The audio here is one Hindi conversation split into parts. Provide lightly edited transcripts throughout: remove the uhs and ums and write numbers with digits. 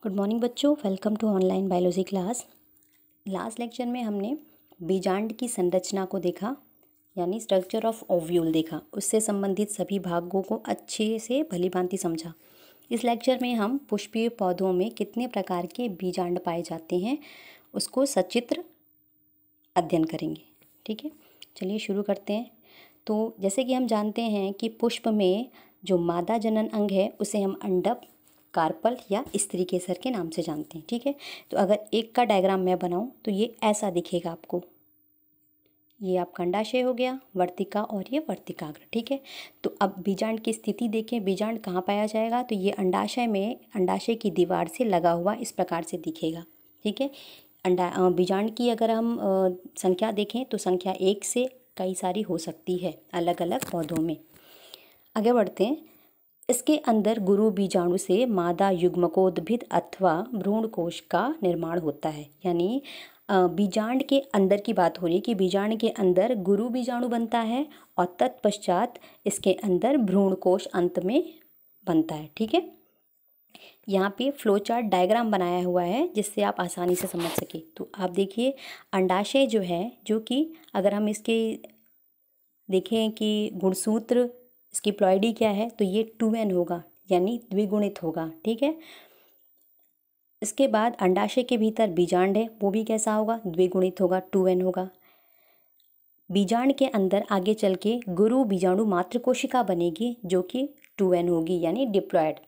गुड मॉर्निंग बच्चों, welcome to online biology class. Last lecture में हमने बीजांड की संरचना को देखा, यानी स्ट्रक्चर ऑफ ओव्यूल देखा। उससे संबंधित सभी भागों को अच्छे से भलीभांति समझा। इस लेक्चर में हम पुष्पीय पौधों में कितने प्रकार के बीजांड पाए जाते हैं उसको सचित्र अध्ययन करेंगे। ठीक है, चलिए शुरू करते हैं। तो जैसे कि हम जानते हैं कि पुष्प में जो मादा जनन अंग है उसे हम अंडक, कार्पल या स्त्री केसर के नाम से जानते हैं। ठीक है, तो अगर एक का डायग्राम मैं बनाऊं तो ये ऐसा दिखेगा आपको। ये आपका अंडाशय हो गया, वर्तिका और ये वर्तिकाग्र। ठीक है, तो अब बीजांड की स्थिति देखें। बीजांड कहाँ पाया जाएगा? तो ये अंडाशय में, अंडाशय की दीवार से लगा हुआ इस प्रकार से दिखेगा। ठीक है, बीजांड की अगर हम संख्या देखें तो संख्या 1 से कई सारी हो सकती है अलग अलग पौधों में। आगे बढ़ते हैं। इसके अंदर गुरु बीजाणु से मादा युग्मकोद्भिद अथवा भ्रूणकोश का निर्माण होता है। यानी बीजांड के अंदर की बात हो रही है कि बीजांड के अंदर गुरु बीजाणु बनता है और तत्पश्चात इसके अंदर भ्रूणकोश अंत में बनता है। ठीक है, यहाँ पे फ्लो चार्ट डायग्राम बनाया हुआ है जिससे आप आसानी से समझ सके। तो आप देखिए, अंडाशय जो है, जो कि अगर हम इसके देखें कि गुणसूत्र, इसकी प्लॉइडी क्या है, तो ये 2n होगा, यानी द्विगुणित होगा। ठीक है, इसके बाद अंडाशय के भीतर बीजांड है, वो भी कैसा होगा? द्विगुणित होगा, 2n होगा। बीजांड के अंदर आगे चल के गुरु बीजाणु मात्र कोशिका बनेगी जो कि 2n होगी, यानी डिप्लॉयड।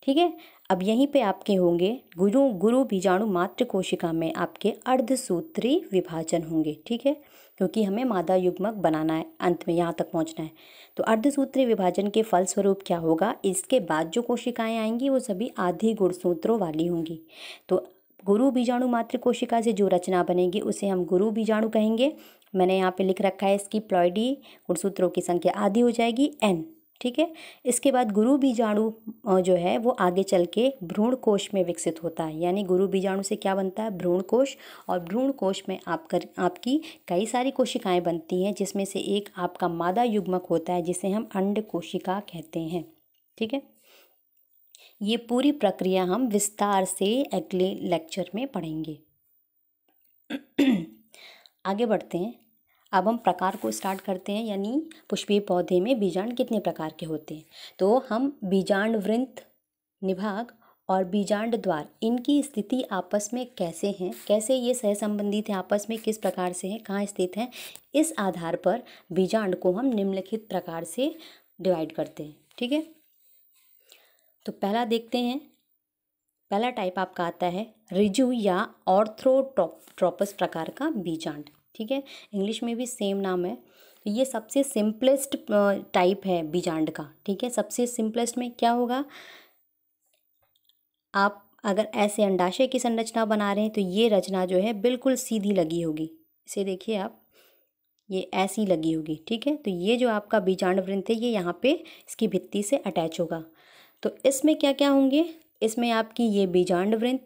ठीक है, अब यहीं पे आपके होंगे गुरु बीजाणु मात्र कोशिका में आपके अर्धसूत्री विभाजन होंगे। ठीक है, क्योंकि हमें मादा युग्मक बनाना है, अंत में यहाँ तक पहुँचना है। तो अर्धसूत्री विभाजन के फलस्वरूप क्या होगा? इसके बाद जो कोशिकाएं आएंगी वो सभी आधे गुणसूत्रों वाली होंगी। तो गुरु बीजाणु मात्र कोशिका से जो रचना बनेगी उसे हम गुरु बीजाणु कहेंगे। मैंने यहाँ पे लिख रखा है, इसकी प्लॉइडी गुणसूत्रों की संख्या आधी हो जाएगी, n। ठीक है, इसके बाद गुरु बीजाणु जो है वो आगे चल के भ्रूण कोश में विकसित होता है। यानी गुरु बीजाणु से क्या बनता है? भ्रूण कोश। और भ्रूण कोश में आपकी कई सारी कोशिकाएं बनती हैं, जिसमें से एक आपका मादा युग्मक होता है जिसे हम अंड कोशिका कहते हैं। ठीक है, ये पूरी प्रक्रिया हम विस्तार से अगले लेक्चर में पढ़ेंगे। आगे बढ़ते हैं। अब हम प्रकार को स्टार्ट करते हैं, यानी पुष्पीय पौधे में बीजांड कितने प्रकार के होते हैं। तो हम बीजांड वृंत, निभाग और बीजांड द्वार, इनकी स्थिति आपस में कैसे हैं, कैसे ये सहसंबंधित हैं आपस में, किस प्रकार से हैं, कहाँ स्थित हैं, इस आधार पर बीजांड को हम निम्नलिखित प्रकार से डिवाइड करते हैं। ठीक है, तो पहला देखते हैं। पहला टाइप आपका आता है रिजु या ऑर्थोट्रोपस प्रकार का बीजांड। ठीक है, इंग्लिश में भी सेम नाम है। ये सबसे सिंपलेस्ट टाइप है बीजांड का। ठीक है, सबसे सिंपलेस्ट में क्या होगा? आप अगर ऐसे अंडाशय की संरचना बना रहे हैं तो ये रचना जो है बिल्कुल सीधी लगी होगी। इसे देखिए आप, ये ऐसी लगी होगी। ठीक है, तो ये जो आपका बीजांड वृंत है ये यहाँ पे इसकी भित्ति से अटैच होगा। तो इसमें क्या क्या होंगे? इसमें आपकी ये बीजांड वृंत,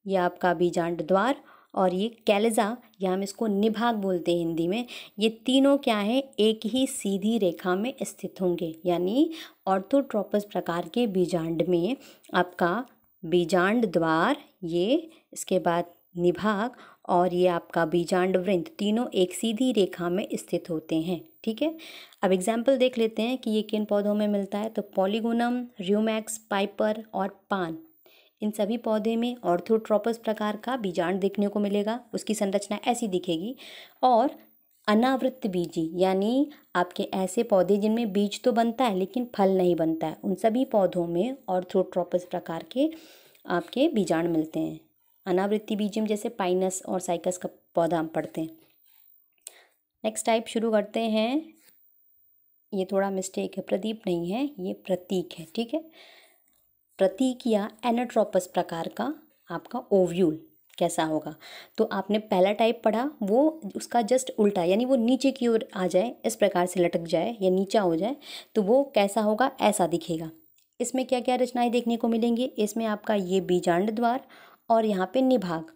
ये आपका बीजांड द्वार और ये कैलिजा, या हम इसको निभाग बोलते हैं हिंदी में, ये तीनों क्या है? एक ही सीधी रेखा में स्थित होंगे। यानी ऑर्थोट्रोपस प्रकार के बीजांड में आपका बीजांड द्वार, ये इसके बाद निभाग और ये आपका बीजांड वृंत, तीनों एक सीधी रेखा में स्थित होते हैं। ठीक है, अब एग्जाम्पल देख लेते हैं कि ये किन पौधों में मिलता है। तो पॉलीगोनम, र्यूमैक्स, पाइपर और पान, इन सभी पौधे में ऑर्थोट्रोपस प्रकार का बीजांड देखने को मिलेगा। उसकी संरचना ऐसी दिखेगी। और अनावृत बीजी, यानी आपके ऐसे पौधे जिनमें बीज तो बनता है लेकिन फल नहीं बनता है, उन सभी पौधों में ऑर्थोट्रोपस प्रकार के आपके बीजांड मिलते हैं। अनावृत्ति बीजम जैसे पाइनस और साइकस का पौधा हम पढ़ते हैं। नेक्स्ट टाइप शुरू करते हैं। ये थोड़ा मिस्टेक है, प्रदीप नहीं है, ये प्रतीक है। ठीक है, प्रतीक या एनाट्रोपस प्रकार का आपका ओव्यूल कैसा होगा? तो आपने पहला टाइप पढ़ा, वो उसका जस्ट उल्टा, यानी वो नीचे की ओर आ जाए, इस प्रकार से लटक जाए या नीचा हो जाए, तो वो कैसा होगा? ऐसा दिखेगा। इसमें क्या क्या रचनाएं देखने को मिलेंगी? इसमें आपका ये बीजांड द्वार और यहाँ पे निभाग,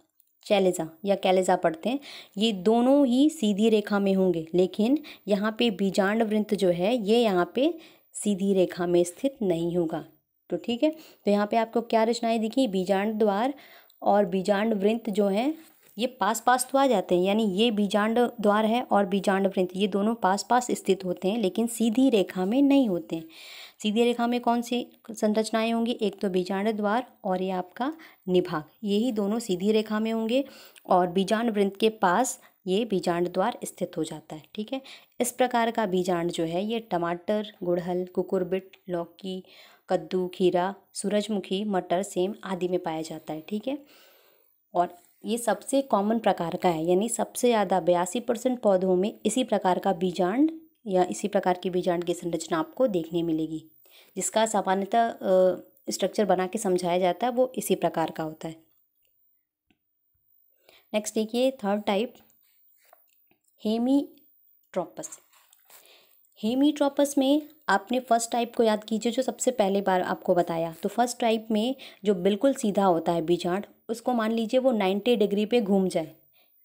कैलिजा या कैलिजा पढ़ते हैं, ये दोनों ही सीधी रेखा में होंगे। लेकिन यहाँ पे बीजांड वृंत जो है ये यहाँ पे सीधी रेखा में स्थित नहीं होगा। तो ठीक है, तो यहाँ पे आपको क्या रचनाएं दिखी, बीजांड द्वार और बीजांड वृंत जो हैं ये पास पास तो आ जाते हैं, यानी ये बीजांड द्वार है और बीजांड वृंत ये दोनों पास पास स्थित होते हैं, लेकिन सीधी रेखा में नहीं होते हैं। सीधी रेखा में कौन सी संरचनाएं होंगी, एक तो बीजांड द्वार और ये आपका निभाग, यही दोनों सीधी रेखा में होंगे और बीजांड वृंत के पास ये बीजांड द्वार स्थित हो जाता है। ठीक है, इस प्रकार का बीजांड जो है ये टमाटर, गुड़हल, कुकुरबिट, लौकी, कद्दू, खीरा, सूरजमुखी, मटर, सेम आदि में पाया जाता है। ठीक है, और ये सबसे कॉमन प्रकार का है, यानी सबसे ज़्यादा 82% पौधों में इसी प्रकार का बीजांड या इसी प्रकार की बीजांड की संरचना आपको देखने मिलेगी, जिसका सामान्यतः स्ट्रक्चर बना के समझाया जाता है वो इसी प्रकार का होता है। नेक्स्ट देखिए थर्ड टाइप, हेमीट्रोपस। हेमीट्रोपस में आपने फर्स्ट टाइप को याद कीजिए जो सबसे पहले बार आपको बताया, तो फर्स्ट टाइप में जो बिल्कुल सीधा होता है बीजांड, उसको मान लीजिए वो 90 डिग्री पे घूम जाए।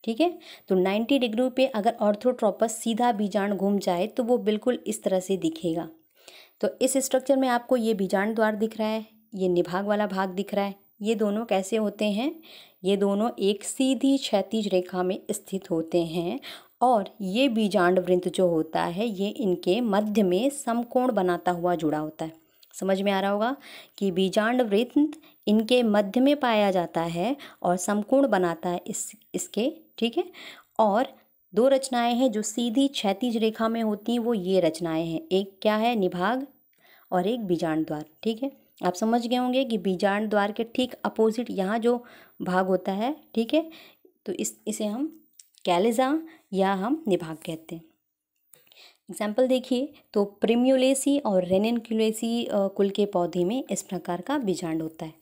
ठीक है, तो 90 डिग्री पे अगर ऑर्थोट्रोपस सीधा बीजांड घूम जाए तो वो बिल्कुल इस तरह से दिखेगा। तो इस स्ट्रक्चर में आपको ये बीजांड द्वार दिख रहा है, ये निभाग वाला भाग दिख रहा है, ये दोनों कैसे होते हैं, ये दोनों एक सीधी क्षैतिज रेखा में स्थित होते हैं और ये बीजांड वृंत जो होता है ये इनके मध्य में समकोण बनाता हुआ जुड़ा होता है। समझ में आ रहा होगा कि बीजांड वृंत इनके मध्य में पाया जाता है और समकोण बनाता है इसके। ठीक है, और दो रचनाएं हैं जो सीधी क्षैतिज रेखा में होती हैं, वो ये रचनाएं हैं, एक क्या है निभाग और एक बीजांड द्वार। ठीक है, आप समझ गए होंगे कि बीजांड द्वार के ठीक अपोजिट यहाँ जो भाग होता है, ठीक है, तो इसे हम कैलिजा या हम निभाग कहते हैं। एग्जाम्पल देखिए, तो प्रिम्यूलेसी और रेनिनक्यूलेसी कुल के पौधे में इस प्रकार का बीजांड होता है।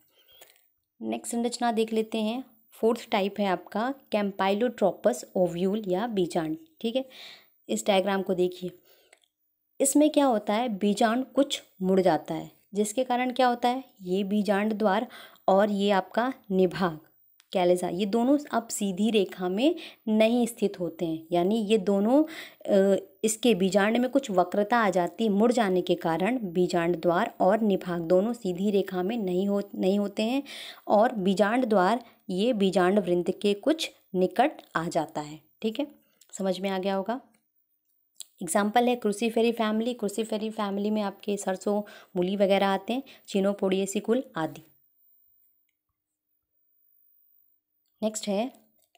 नेक्स्ट संरचना देख लेते हैं, फोर्थ टाइप है आपका कैम्पाइलोट्रोपस ओव्यूल या बीजांड। ठीक है, इस डायग्राम को देखिए, इसमें क्या होता है बीजांड कुछ मुड़ जाता है, जिसके कारण क्या होता है ये बीजांड द्वार और ये आपका निभाग कैलिजा ये दोनों अब सीधी रेखा में नहीं स्थित होते हैं, यानी ये दोनों इसके बीजांड में कुछ वक्रता आ जाती है, मुड़ जाने के कारण बीजांड द्वार और निभाग दोनों सीधी रेखा में नहीं होते हैं और बीजांड द्वार ये बीजांड वृंत के कुछ निकट आ जाता है। ठीक है, समझ में आ गया होगा। एग्जाम्पल है क्रूसीफेरी फैमिली, क्रूसीफेरी फैमिली में आपके सरसों, मूली वगैरह आते हैं, चिनोपोडिएसी कुल आदि। नेक्स्ट है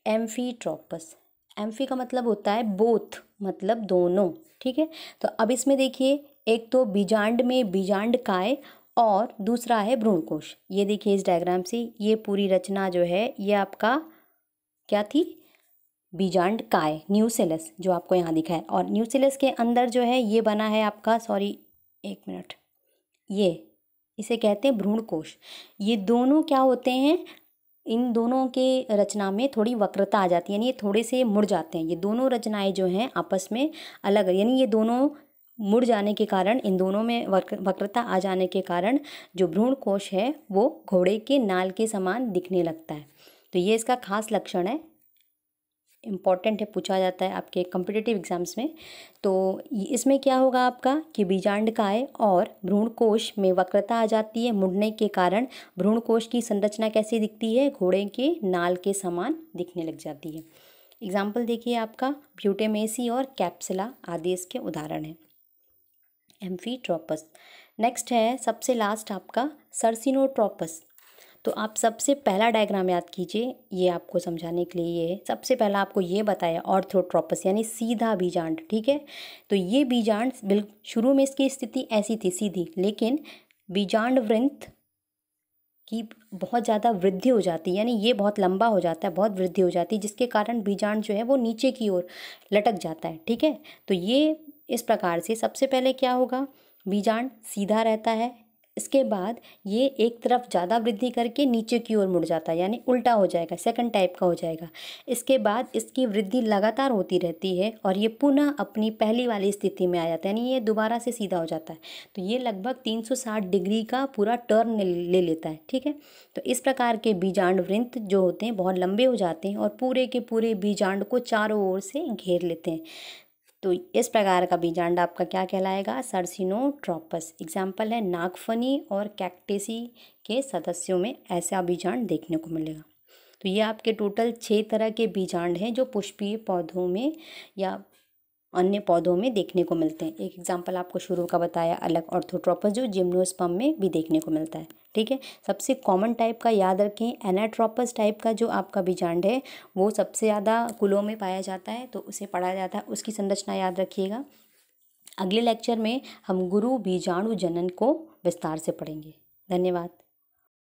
एम्फीट्रोपस। एम्फी का मतलब होता है बोथ, मतलब दोनों। ठीक है, तो अब इसमें देखिए, एक तो बीजांड में बीजांड काय और दूसरा है भ्रूणकोश। ये देखिए इस डायग्राम से ये पूरी रचना जो है ये आपका क्या थी, बीजांड काय, न्यूसेलस जो आपको यहाँ दिखा है, और न्यूसेलस के अंदर जो है ये बना है आपका, सॉरी एक मिनट, ये इसे कहते हैं भ्रूणकोश। ये दोनों क्या होते हैं, इन दोनों के रचना में थोड़ी वक्रता आ जाती है, यानी ये थोड़े से मुड़ जाते हैं। ये दोनों रचनाएं जो हैं आपस में अलग, यानी ये दोनों मुड़ जाने के कारण, इन दोनों में वक्रता आ जाने के कारण जो भ्रूणकोश है वो घोड़े के नाल के समान दिखने लगता है। तो ये इसका खास लक्षण है, इम्पॉर्टेंट है, पूछा जाता है आपके कॉम्पिटिटिव एग्जाम्स में। तो इसमें क्या होगा आपका कि बीजांड काय और भ्रूणकोश में वक्रता आ जाती है, मुड़ने के कारण भ्रूणकोश की संरचना कैसी दिखती है, घोड़े के नाल के समान दिखने लग जाती है। एग्जाम्पल देखिए आपका ब्यूटेमेसी और कैप्सुला आदि इसके उदाहरण हैं। एम्फीट्रोपस। नेक्स्ट है सबसे लास्ट आपका सर्सिनोट्रोपस। तो आप सबसे पहला डायग्राम याद कीजिए, ये आपको समझाने के लिए ये सबसे पहला आपको ये बताया ऑर्थोट्रोपस यानी सीधा बीजांड। ठीक है, तो ये बीजांड बिल्कुल शुरू में इसकी स्थिति ऐसी थी सीधी, लेकिन बीजांड वृंत की बहुत ज़्यादा वृद्धि हो जाती है, यानी ये बहुत लंबा हो जाता है, बहुत वृद्धि हो जाती है, जिसके कारण बीजांड जो है वो नीचे की ओर लटक जाता है। ठीक है, तो ये इस प्रकार से सबसे पहले क्या होगा, बीजांड सीधा रहता है, इसके बाद ये एक तरफ ज़्यादा वृद्धि करके नीचे की ओर मुड़ जाता है, यानी उल्टा हो जाएगा, सेकंड टाइप का हो जाएगा। इसके बाद इसकी वृद्धि लगातार होती रहती है और ये पुनः अपनी पहली वाली स्थिति में आ जाता है, यानी ये दोबारा से सीधा हो जाता है। तो ये लगभग 360 डिग्री का पूरा टर्न ले लेता है। ठीक है, तो इस प्रकार के बीजांड वृंत जो होते हैं बहुत लंबे हो जाते हैं और पूरे के पूरे बीजांड को चारों ओर से घेर लेते हैं। तो इस प्रकार का बीजांड आपका क्या कहलाएगा? सर्सिनोट्रोपस। एग्जाम्पल है नागफनी और कैक्टेसी के सदस्यों में ऐसा बीजांड देखने को मिलेगा। तो ये आपके टोटल 6 तरह के बीजांड हैं जो पुष्पीय पौधों में या अन्य पौधों में देखने को मिलते हैं। एक एग्जाम्पल आपको शुरू का बताया अलग, ऑर्थोट्रोपस जो जिम्नोस्पर्म में भी देखने को मिलता है। ठीक है, सबसे कॉमन टाइप का याद रखें, एनाट्रोपस टाइप का जो आपका बीजांड है वो सबसे ज़्यादा कुलों में पाया जाता है, तो उसे पढ़ा जाता है, उसकी संरचना याद रखिएगा। अगले लेक्चर में हम गुरु बीजाणु जनन को विस्तार से पढ़ेंगे। धन्यवाद।